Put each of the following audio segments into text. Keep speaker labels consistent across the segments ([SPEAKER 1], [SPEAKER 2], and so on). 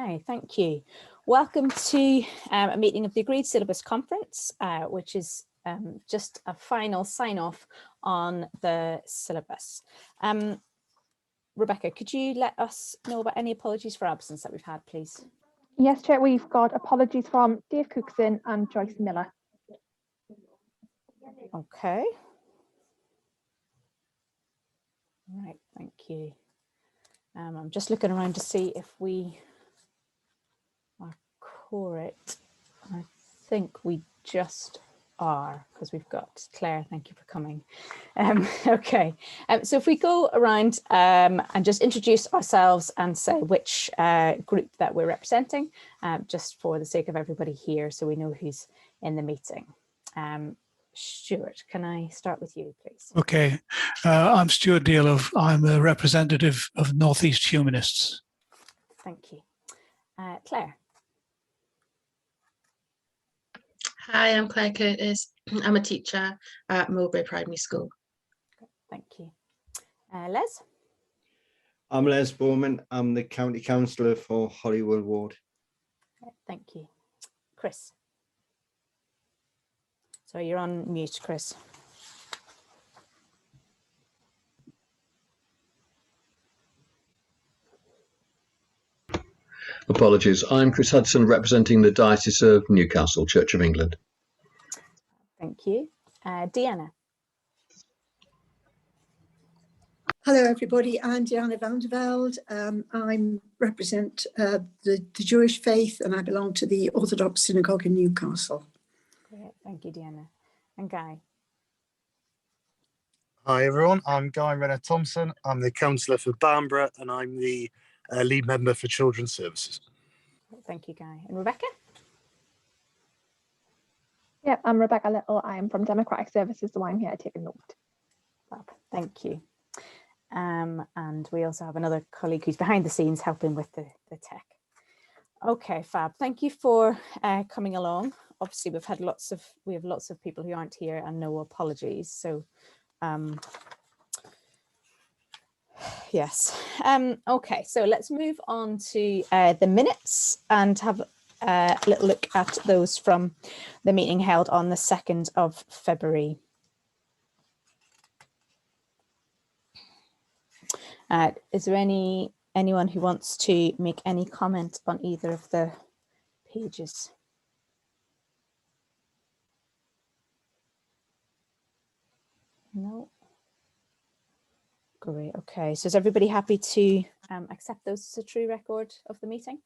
[SPEAKER 1] Okay, thank you. Welcome to a meeting of the Agreed Syllabus Conference, which is just a final sign-off on the syllabus. Rebecca, could you let us know about any apologies for absence that we've had, please?
[SPEAKER 2] Yes, Chair, we've got apologies from Dave Cookson and Joyce Miller.
[SPEAKER 1] Okay. Right, thank you. I'm just looking around to see if we are correct. I think we just are, because we've got Claire. Thank you for coming. Okay, so if we go around and just introduce ourselves and say which group that we're representing, just for the sake of everybody here, so we know who's in the meeting. Stuart, can I start with you, please?
[SPEAKER 3] Okay, I'm Stuart Dealove. I'm a representative of Northeast Humanists.
[SPEAKER 1] Thank you. Claire.
[SPEAKER 4] Hi, I'm Claire Curtis. I'm a teacher at Mowbray Primary School.
[SPEAKER 1] Thank you. Les?
[SPEAKER 5] I'm Les Bowman. I'm the County Councillor for Hollywood Ward.
[SPEAKER 1] Thank you. Chris? Sorry, you're on mute, Chris.
[SPEAKER 6] Apologies. I'm Chris Hudson, representing the Diocese of Newcastle, Church of England.
[SPEAKER 1] Thank you. Deanna.
[SPEAKER 7] Hello, everybody. I'm Deanna van der Velde. I represent the Jewish faith, and I belong to the Orthodox Synagogue in Newcastle.
[SPEAKER 1] Great. Thank you, Deanna. And Guy.
[SPEAKER 8] Hi, everyone. I'm Guy Renner-Thompson. I'm the councillor for Bamborough, and I'm the lead member for Children's Services.
[SPEAKER 1] Thank you, Guy. And Rebecca?
[SPEAKER 2] Yeah, I'm Rebecca Little. I am from Democratic Services, so I'm here to take a note.
[SPEAKER 1] Thank you. And we also have another colleague who's behind the scenes helping with the tech. Okay, fab. Thank you for coming along. Obviously, we have lots of people who aren't here and no apologies. So, yes. Okay, so let's move on to the minutes and have a little look at those from the meeting held on the 2nd of February. Is there anyone who wants to make any comment on either of the pages? No. Great. Okay. So is everybody happy to accept those as a true record of the meeting?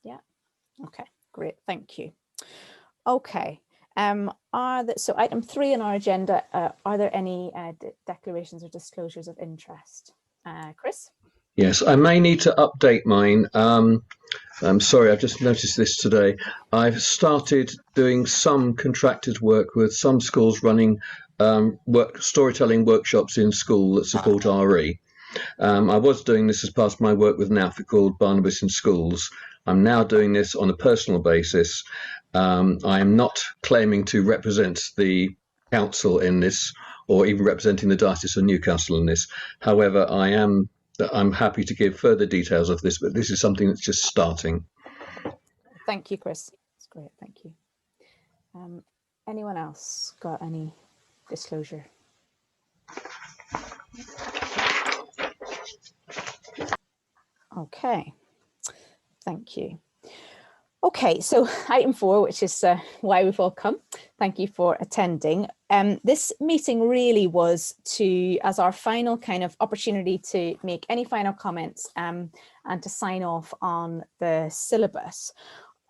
[SPEAKER 1] Yeah. Okay. Great. Thank you. Okay. So item 3 on our agenda, are there any declarations or disclosures of interest? Chris?
[SPEAKER 6] Yes, I may need to update mine. I'm sorry, I've just noticed this today. I've started doing some contracted work with some schools running storytelling workshops in school that support RE. I was doing this as part of my work with an outfit called Barnabas in Schools. I'm now doing this on a personal basis. I am not claiming to represent the council in this, or even representing the Diocese of Newcastle in this. However, I'm happy to give further details of this, but this is something that's just starting.
[SPEAKER 1] Thank you, Chris. That's great. Thank you. Anyone else got any disclosure? Okay. Thank you. Okay, so item 4, which is why we've all come. Thank you for attending. This meeting really was as our final kind of opportunity to make any final comments and to sign off on the syllabus.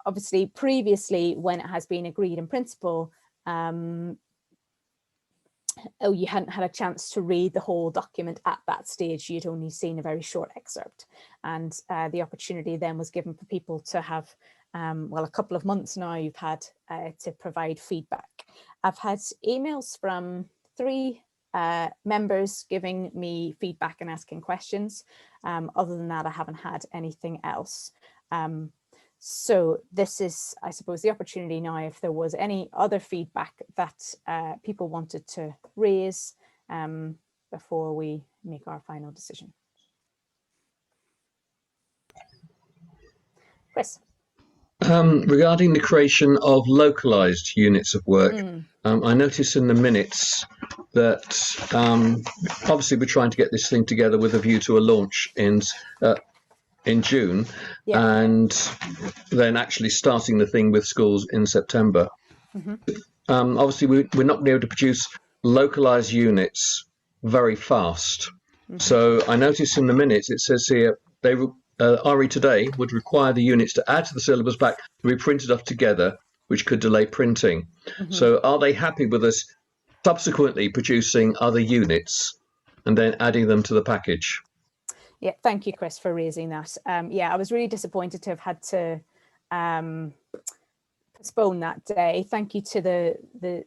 [SPEAKER 1] Obviously, previously, when it has been agreed in principle, you hadn't had a chance to read the whole document at that stage. You'd only seen a very short excerpt, and the opportunity then was given for people to have well, a couple of months now you've had to provide feedback. I've had emails from 3 members giving me feedback and asking questions. Other than that, I haven't had anything else. So this is, I suppose, the opportunity now, if there was any other feedback that people wanted to raise before we make our final decision. Chris.
[SPEAKER 6] Regarding the creation of localized units of work, I noticed in the minutes that obviously we're trying to get this thing together with a view to a launch in June, and then actually starting the thing with schools in September. Obviously, we're not going to be able to produce localized units very fast. So I noticed in the minutes it says here they RE today would require the units to add to the syllabus back to be printed off together, which could delay printing. So are they happy with us subsequently producing other units and then adding them to the package?
[SPEAKER 1] Yeah, thank you, Chris, for raising that. Yeah, I was really disappointed to have had to postpone that day. Thank you to the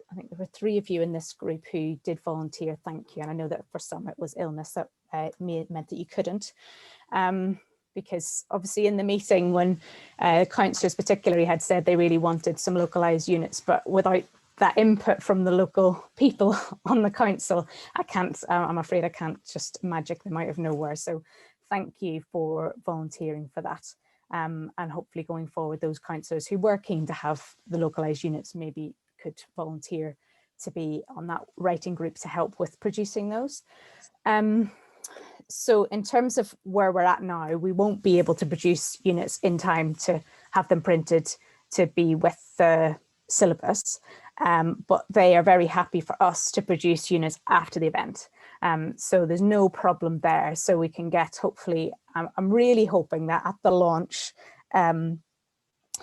[SPEAKER 1] I think there were 3 of you in this group who did volunteer. Thank you. And I know that for some it was illness that meant that you couldn't. Because obviously in the meeting when councillors particularly had said they really wanted some localised units, but without that input from the local people on the council, I'm afraid I can't just magic them out of nowhere. So thank you for volunteering for that. And hopefully going forward, those councillors who were keen to have the localised units maybe could volunteer to be on that writing group to help with producing those. So in terms of where we're at now, we won't be able to produce units in time to have them printed to be with the syllabus, but they are very happy for us to produce units after the event. So there's no problem there. So we can get, hopefully, I'm really hoping that at the launch,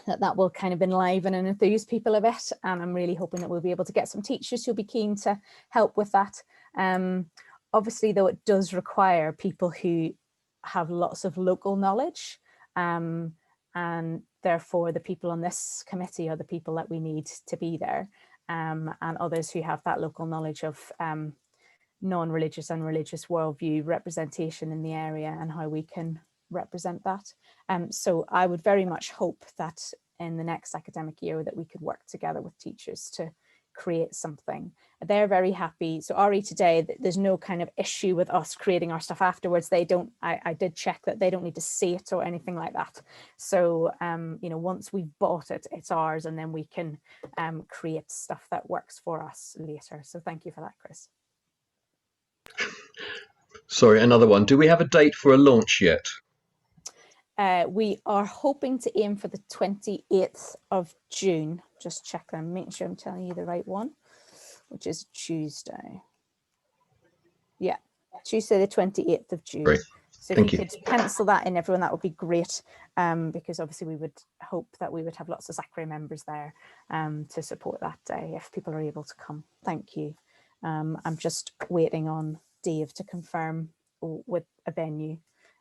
[SPEAKER 1] that will kind of enliven and enthuse people a bit. And I'm really hoping that we'll be able to get some teachers who'll be keen to help with that. Obviously, though, it does require people who have lots of local knowledge, and therefore the people on this committee are the people that we need to be there, and others who have that local knowledge of non-religious and religious worldview representation in the area and how we can represent that. So I would very much hope that in the next academic year that we could work together with teachers to create something. They're very happy. So RE today, there's no kind of issue with us creating our stuff afterwards. They don't, I did check that they don't need to see it or anything like that. So, you know, once we've bought it, it's ours, and then we can create stuff that works for us later. So thank you for that, Chris.
[SPEAKER 6] Sorry, another one. Do we have a date for a launch yet?
[SPEAKER 1] We are hoping to aim for the 28th of June. Just check and make sure I'm telling you the right one, which is Tuesday. Yeah, Tuesday the 28th of June.
[SPEAKER 6] Great.
[SPEAKER 1] So
[SPEAKER 6] Thank
[SPEAKER 1] if you
[SPEAKER 6] you.
[SPEAKER 1] could pencil that in, everyone, that would be great, because obviously we would hope that we would have lots of SACRE members there to support that day if people are able to come. Thank you. I'm just waiting on Dave to confirm with a venue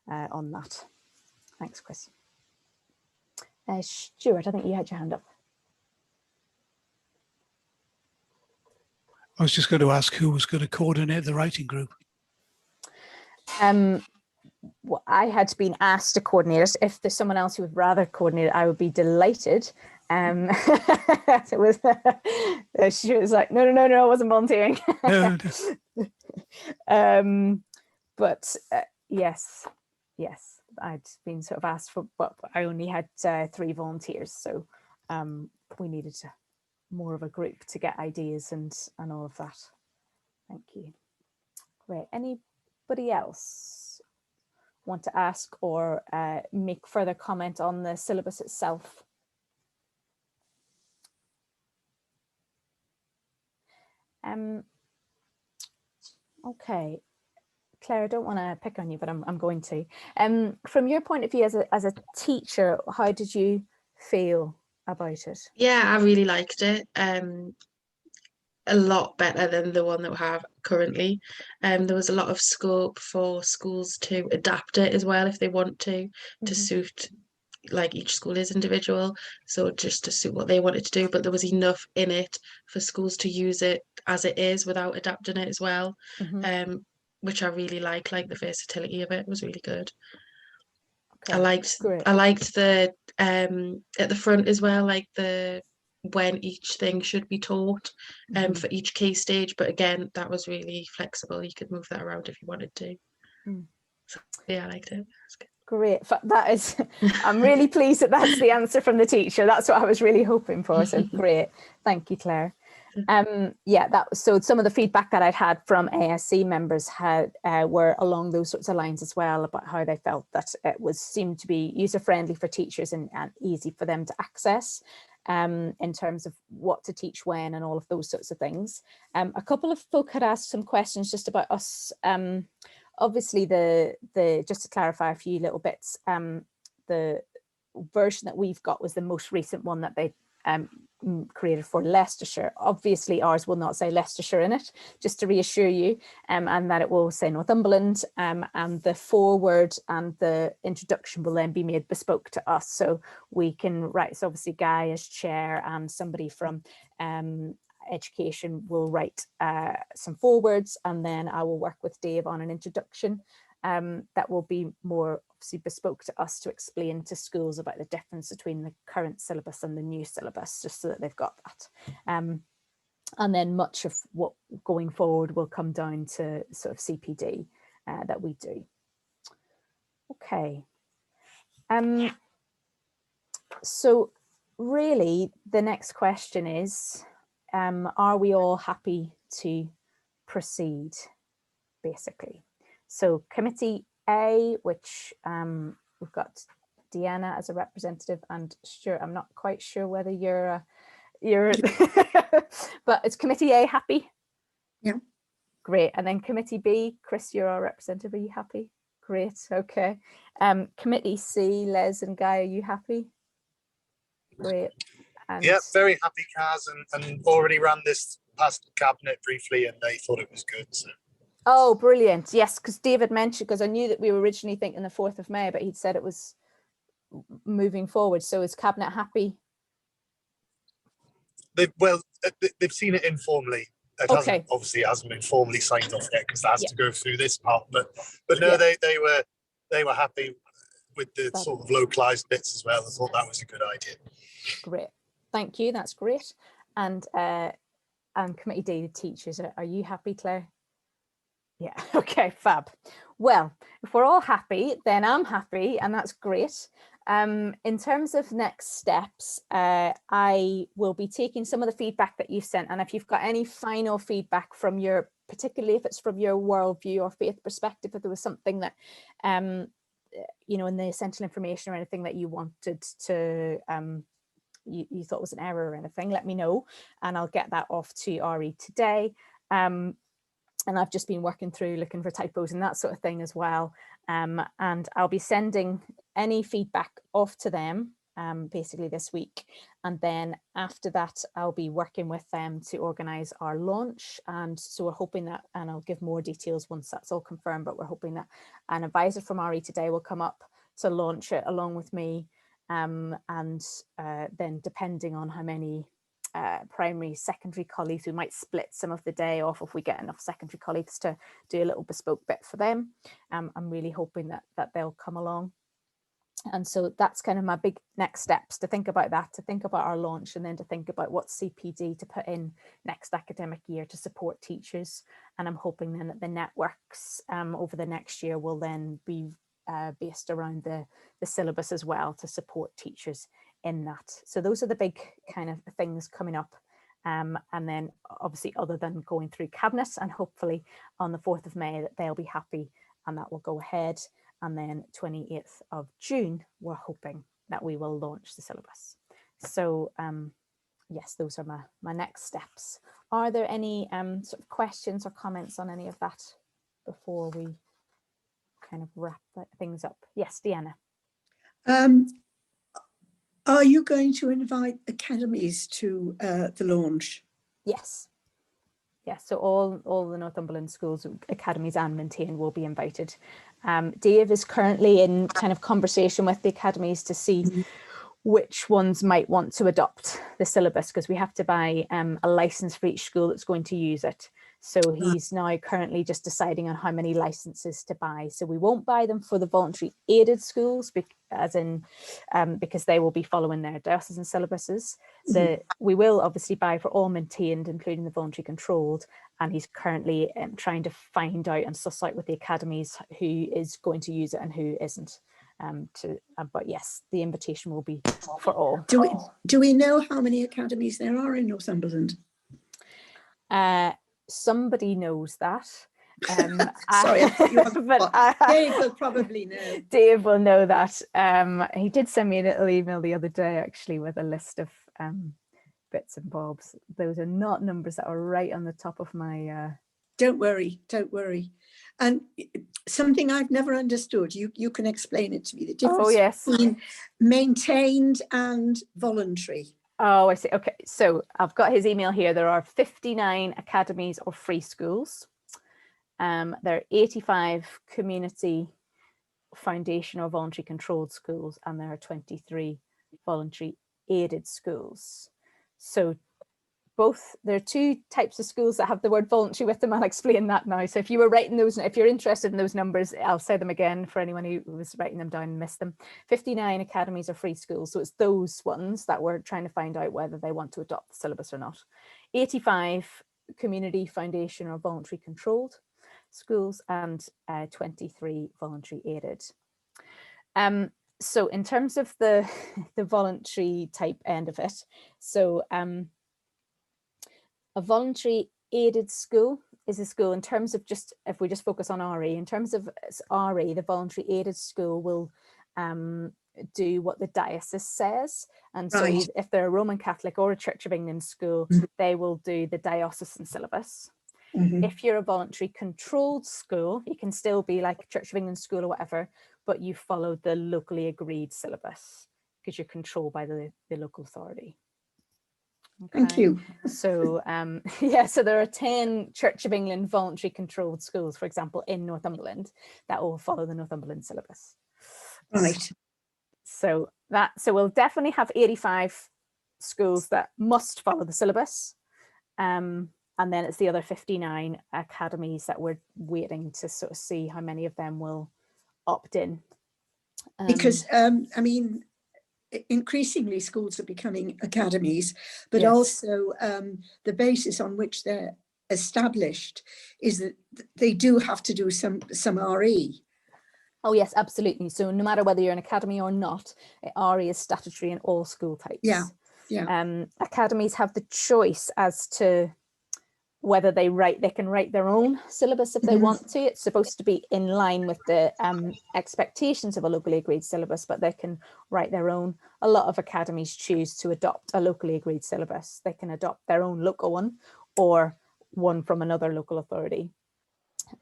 [SPEAKER 1] on that. Thanks, Chris. Stuart, I think you had your hand up.
[SPEAKER 3] I was just going to ask who was going to coordinate the writing group.
[SPEAKER 1] Well, I had been asked to coordinate it. If there's someone else who would rather coordinate it, I would be delighted. It was, she was like, no, I wasn't volunteering.
[SPEAKER 3] No.
[SPEAKER 1] But yes, I'd been sort of asked for, but I only had 3 volunteers, so we needed more of a group to get ideas and all of that. Thank you. Great. Anybody else want to ask or make further comment on the syllabus itself? Okay. Claire, I don't want to pick on you, but I'm going to. From your point of view as a teacher, how did you feel about it?
[SPEAKER 4] Yeah, I really liked it. A lot better than the one that we have currently. There was a lot of scope for schools to adapt it as well if they want to suit, like, each school is individual, so just to suit what they wanted to do, but there was enough in it for schools to use it as it is without adapting it as well. Which I really like the versatility of it was really good. Okay, I liked the at the front as well, like the when each thing should be taught for each key stage, but again that was really flexible. You could move that around if you wanted to. So yeah, I liked it. That's good.
[SPEAKER 1] Great. That is, I'm really pleased that that's the answer from the teacher. That's what I was really hoping for. So great. Thank you, Claire. Yeah, that was, so some of the feedback that I'd had from ASC members were along those sorts of lines as well, about how they felt that it seemed to be user friendly for teachers and easy for them to access in terms of what to teach when and all of those sorts of things. A couple of folk had asked some questions just about us. Obviously, just to clarify a few little bits, the version that we've got was the most recent one that they created for Leicestershire. Obviously ours will not say Leicestershire in it, just to reassure you, and that it will say Northumberland, and the foreword and the introduction will then be made bespoke to us, so we can write. So obviously Guy as chair and somebody from education will write some forewords, and then I will work with Dave on an introduction that will be more obviously bespoke to us, to explain to schools about the difference between the current syllabus and the new syllabus, just so that they've got that. And then much of what going forward will come down to sort of CPD that we do. Okay. So really the next question is, are we all happy to proceed, basically? So committee A, which we've got Deanna as a representative, and Stuart, I'm not quite sure whether you're but is committee A happy?
[SPEAKER 7] Yeah.
[SPEAKER 1] Great. And then committee B, Chris, you're our representative. Are you happy? Great. Okay. Committee C, Les and Guy, are you happy? Great. And
[SPEAKER 8] yeah, very happy, Kaz, and already ran this past the cabinet briefly, and they thought it was good. So.
[SPEAKER 1] Oh, brilliant. Yes, because David mentioned, because I knew that we were originally thinking the 4th of May, but he'd said it was moving forward. So is Cabinet happy?
[SPEAKER 8] They've seen it informally. It obviously hasn't been formally signed off yet, because that has to go through this part. But no, they were happy with the sort of localized bits as well. I thought that was a good idea.
[SPEAKER 1] Great. Thank you. That's great. And committee D, the teachers, are you happy, Claire? Yeah, okay, fab. Well, if we're all happy, then I'm happy, and that's great. In terms of next steps, I will be taking some of the feedback that you've sent, and if you've got any final feedback from your, particularly if it's from your worldview or faith perspective, if there was something that, you know, in the essential information or anything that you wanted to, you thought was an error or anything, let me know, and I'll get that off to RE today. And I've just been working through looking for typos and that sort of thing as well. And I'll be sending any feedback off to them basically this week. And then after that, I'll be working with them to organise our launch. And so we're hoping that, and I'll give more details once that's all confirmed, but we're hoping that an advisor from RE today will come up to launch it along with me. And then depending on how many primary, secondary colleagues, we might split some of the day off if we get enough secondary colleagues to do a little bespoke bit for them. I'm really hoping that they'll come along. And so that's kind of my big next steps, to think about that, to think about our launch, and then to think about what CPD to put in next academic year to support teachers. And I'm hoping then that the networks over the next year will then be based around the syllabus as well, to support teachers in that. So those are the big kind of things coming up. And then obviously, other than going through cabinet, and hopefully on the 4th of May that they'll be happy and that will go ahead. And then 28th of June, we're hoping that we will launch the syllabus. So yes, those are my next steps. Are there any sort of questions or comments on any of that before we kind of wrap things up? Yes, Deanna.
[SPEAKER 7] Are you going to invite academies to the launch?
[SPEAKER 1] Yes. Yes, so all the Northumberland schools, academies and Maintain will be invited. Dave is currently in kind of conversation with the academies to see which ones might want to adopt the syllabus, because we have to buy a license for each school that's going to use it. So he's now currently just deciding on how many licenses to buy. So we won't buy them for the voluntary aided schools, because they will be following their diocesan syllabuses. We will obviously buy for all maintained, including the voluntary controlled. And he's currently trying to find out and suss out with the academies who is going to use it and who isn't. But yes, the invitation will be for all.
[SPEAKER 7] Do we know how many academies there are in Northumberland?
[SPEAKER 1] Somebody knows that.
[SPEAKER 7] Sorry, I put you on the spot. Dave will probably know.
[SPEAKER 1] Dave will know that. He did send me a little email the other day, actually, with a list of bits and bobs. Those are not numbers that are right on the top of my...
[SPEAKER 7] Don't worry, don't worry. And something I've never understood, you can explain it to me, the difference between maintained and voluntary.
[SPEAKER 1] Oh, I see. Okay, so I've got his email here. There are 59 academies or free schools. There are 85 community foundation or voluntary controlled schools, and there are 23 voluntary aided schools. So there are two types of schools that have the word voluntary with them. I'll explain that now. So if you were writing those, if you're interested in those numbers, I'll say them again for anyone who was writing them down and missed them. 59 academies are free schools. So it's those ones that we're trying to find out whether they want to adopt the syllabus or not. 85 community foundation or voluntary controlled schools, and 23 voluntary aided. So in terms of the voluntary type end of it, so a voluntary aided school is a school, in terms of just, if we just focus on RE, in terms of RE, the voluntary aided school will do what the diocese says. And so if they're a Roman Catholic or a Church of England school, they will do the diocesan syllabus. If you're a voluntary controlled school, you can still be like a Church of England school or whatever, but you follow the locally agreed syllabus because you're controlled by the local authority. Okay.
[SPEAKER 7] Thank you.
[SPEAKER 1] So so there are 10 Church of England voluntary controlled schools, for example, in Northumberland, that will follow the Northumberland syllabus.
[SPEAKER 7] Right.
[SPEAKER 1] So we'll definitely have 85 schools that must follow the syllabus. And then it's the other 59 academies that we're waiting to sort of see how many of them will opt in.
[SPEAKER 7] Because I mean, increasingly schools are becoming academies, but also the basis on which they're established is that they do have to do some RE.
[SPEAKER 1] Oh yes, absolutely. So no matter whether you're an academy or not, RE is statutory in all school types.
[SPEAKER 7] Yeah.
[SPEAKER 1] Academies have the choice as to whether they can write their own syllabus if they want to. It's supposed to be in line with the expectations of a locally agreed syllabus, but they can write their own. A lot of academies choose to adopt a locally agreed syllabus. They can adopt their own local one or one from another local authority.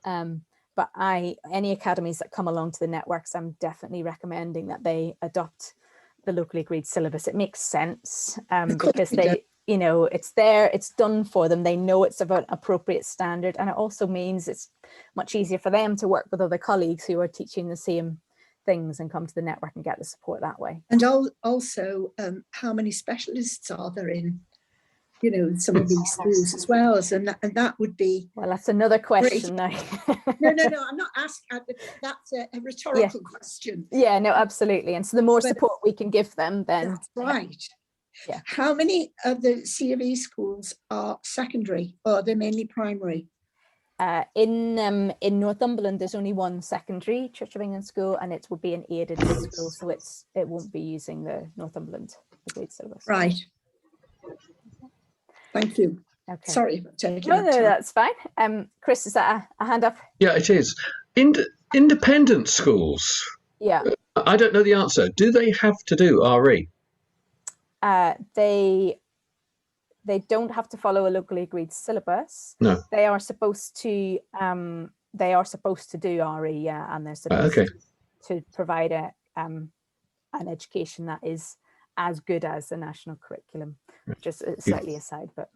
[SPEAKER 1] But any academies that come along to the networks, I'm definitely recommending that they adopt the locally agreed syllabus. It makes sense because they, you know, it's there, it's done for them. They know it's of an appropriate standard, and it also means it's much easier for them to work with other colleagues who are teaching the same things and come to the network and get the support that way.
[SPEAKER 7] And also, how many specialists are there in, you know, some of these schools as well? And that would be...
[SPEAKER 1] Well, that's another question now.
[SPEAKER 7] No, I'm not asking. That's a rhetorical question.
[SPEAKER 1] Yeah, no, absolutely. And so the more support we can give them, then...
[SPEAKER 7] That's right.
[SPEAKER 1] Yeah.
[SPEAKER 7] How many of the C of E schools are secondary, or are they mainly primary?
[SPEAKER 1] In Northumberland, there's only one secondary Church of England school, and it will be an aided school, so it won't be using the Northumberland agreed syllabus.
[SPEAKER 7] Right. Thank you.
[SPEAKER 1] Okay.
[SPEAKER 7] Sorry for taking
[SPEAKER 1] No, that's fine. Chris, is that a hand up?
[SPEAKER 6] Yeah, it is. Independent schools.
[SPEAKER 1] Yeah.
[SPEAKER 6] I don't know the answer. Do they have to do RE?
[SPEAKER 1] They don't have to follow a locally agreed syllabus.
[SPEAKER 6] No.
[SPEAKER 1] They are supposed to do RE, yeah, and they're supposed to provide an education that is as good as the national curriculum. Just slightly aside, but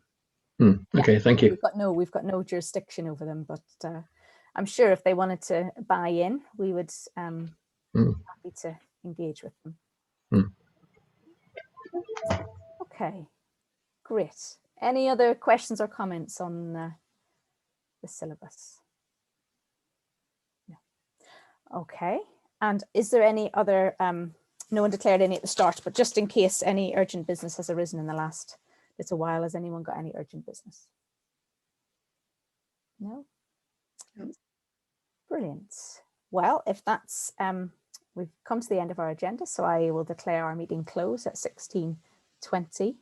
[SPEAKER 6] okay, thank you.
[SPEAKER 1] We've got no jurisdiction over them, but I'm sure if they wanted to buy in, we would happy to engage with them. Okay, great. Any other questions or comments on the syllabus? No. Okay, and is there any other, no one declared any at the start, but just in case any urgent business has arisen in the last little while, has anyone got any urgent business? No? Brilliant. Well, if that's, we've come to the end of our agenda, so I will declare our meeting closed at 16:20.